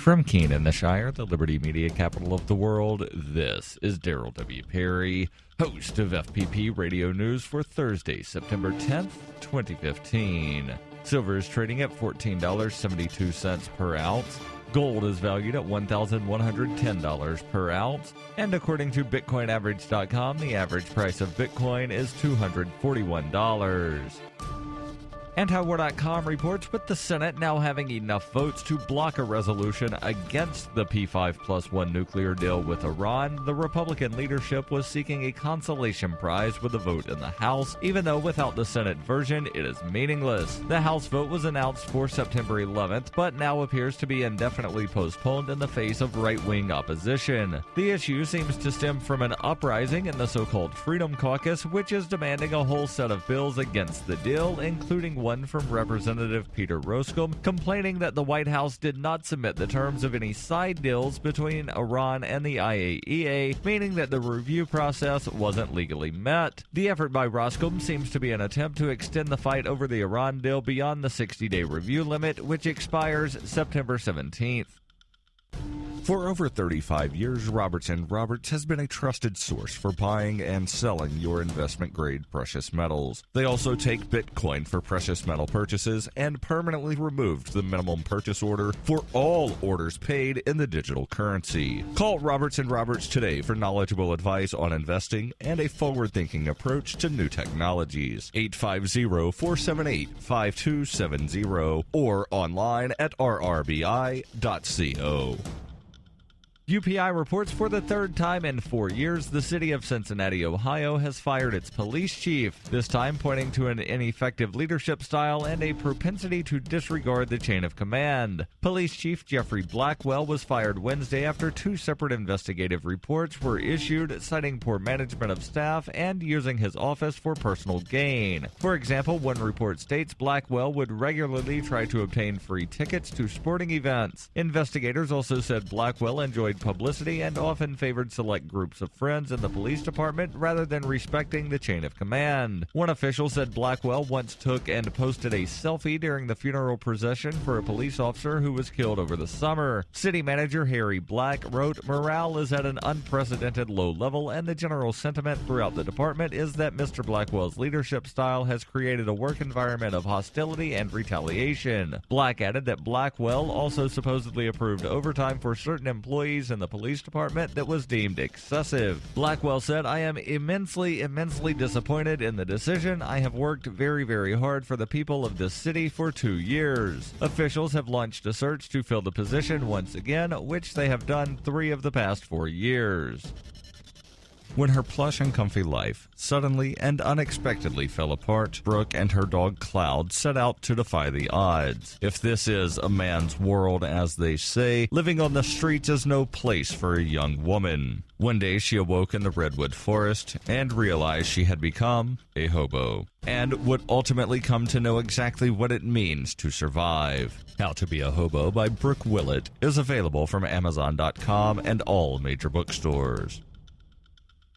From Keene in the Shire, the Liberty Media capital of the world, this is Daryl W. Perry, host of FPP Radio News for Thursday, September 10th, 2015. Silver is trading at $14.72 per ounce. Gold is valued at $1,110 per ounce. And according to BitcoinAverage.com, the average price of Bitcoin is $241. And HowWar.com reports with the Senate now having enough votes to block a resolution against the P5+1 nuclear deal with Iran, the Republican leadership was seeking a consolation prize with a vote in the House, even though without the Senate version, it is meaningless. The House vote was announced for September 11th, but now appears to be indefinitely postponed in the face of right-wing opposition. The issue seems to stem from an uprising in the so-called Freedom Caucus, which is demanding a whole set of bills against the deal, including one from Representative Peter Roscombe, complaining that the White House did not submit the terms of any side deals between Iran and the IAEA, meaning that the review process wasn't legally met. The effort by Roscombe seems to be an attempt to extend the fight over the Iran deal beyond the 60-day review limit, which expires September 17th. For over 35 years, Roberts & Roberts has been a trusted source for buying and selling your investment-grade precious metals. They also take Bitcoin for precious metal purchases and permanently removed the minimum purchase order for all orders paid in the digital currency. Call Roberts & Roberts today for knowledgeable advice on investing and a forward-thinking approach to new technologies. 850-478-5270 or online at rrbi.co. UPI reports for the third time in 4 years, the city of Cincinnati, Ohio, has fired its police chief, this time pointing to an ineffective leadership style and a propensity to disregard the chain of command. Police Chief Jeffrey Blackwell was fired Wednesday after two separate investigative reports were issued citing poor management of staff and using his office for personal gain. For example, one report states Blackwell would regularly try to obtain free tickets to sporting events. Investigators also said Blackwell enjoyed publicity and often favored select groups of friends in the police department rather than respecting the chain of command. One official said Blackwell once took and posted a selfie during the funeral procession for a police officer who was killed over the summer. City manager Harry Black wrote, "Morale is at an unprecedented low level, and the general sentiment throughout the department is that Mr. Blackwell's leadership style has created a work environment of hostility and retaliation." Black added that Blackwell also supposedly approved overtime for certain employees in the police department that was deemed excessive. Blackwell said, "I am immensely disappointed in the decision. I have worked very hard for the people of this city for 2 years." Officials have launched a search to fill the position once again, which they have done 3 of the past 4 years. When her plush and comfy life suddenly and unexpectedly fell apart, Brooke and her dog Cloud set out to defy the odds. If this is a man's world, as they say, living on the streets is no place for a young woman. One day she awoke in the redwood forest and realized she had become a hobo, and would ultimately come to know exactly what it means to survive. How to Be a Hobo by Brooke Willett is available from Amazon.com and all major bookstores.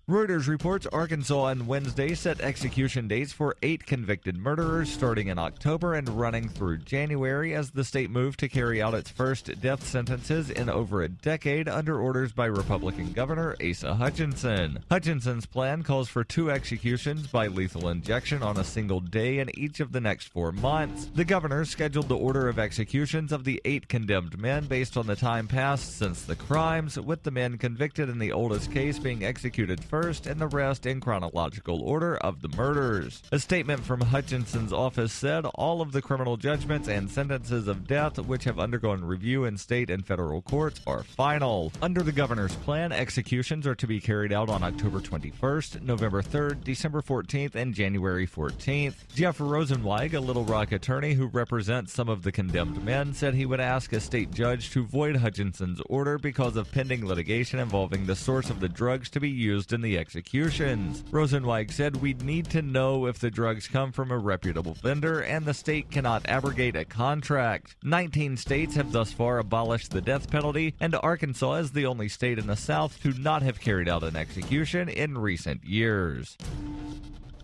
Reuters reports Arkansas on Wednesday set execution dates for 8 convicted murderers starting in October and running through January as the state moved to carry out its first death sentences in over a decade under orders by Republican Governor Asa Hutchinson. Hutchinson's plan calls for 2 executions by lethal injection on a single day in each of the next 4 months. The governor scheduled the order of executions of the 8 condemned men based on the time passed since the crimes, with the men convicted in the oldest case being executed first and the rest in chronological order of the murders. A statement from Hutchinson's office said all of the criminal judgments and sentences of death which have undergone review in state and federal courts are final. Under the governor's plan, executions are to be carried out on October 21st, November 3rd, December 14th, and January 14th. Jeff Rosenweig, a Little Rock attorney who represents some of the condemned men, said he would ask a state judge to void Hutchinson's order because of pending litigation involving the source of the drugs to be used in the executions. Rosenweig said, "We'd need to know if the drugs come from a reputable vendor, and the state cannot abrogate a contract." 19 states have thus far abolished the death penalty, and Arkansas is the only state in the South to not have carried out an execution in recent years.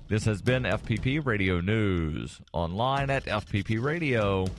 This has been FPP Radio News, online at fppradio.com.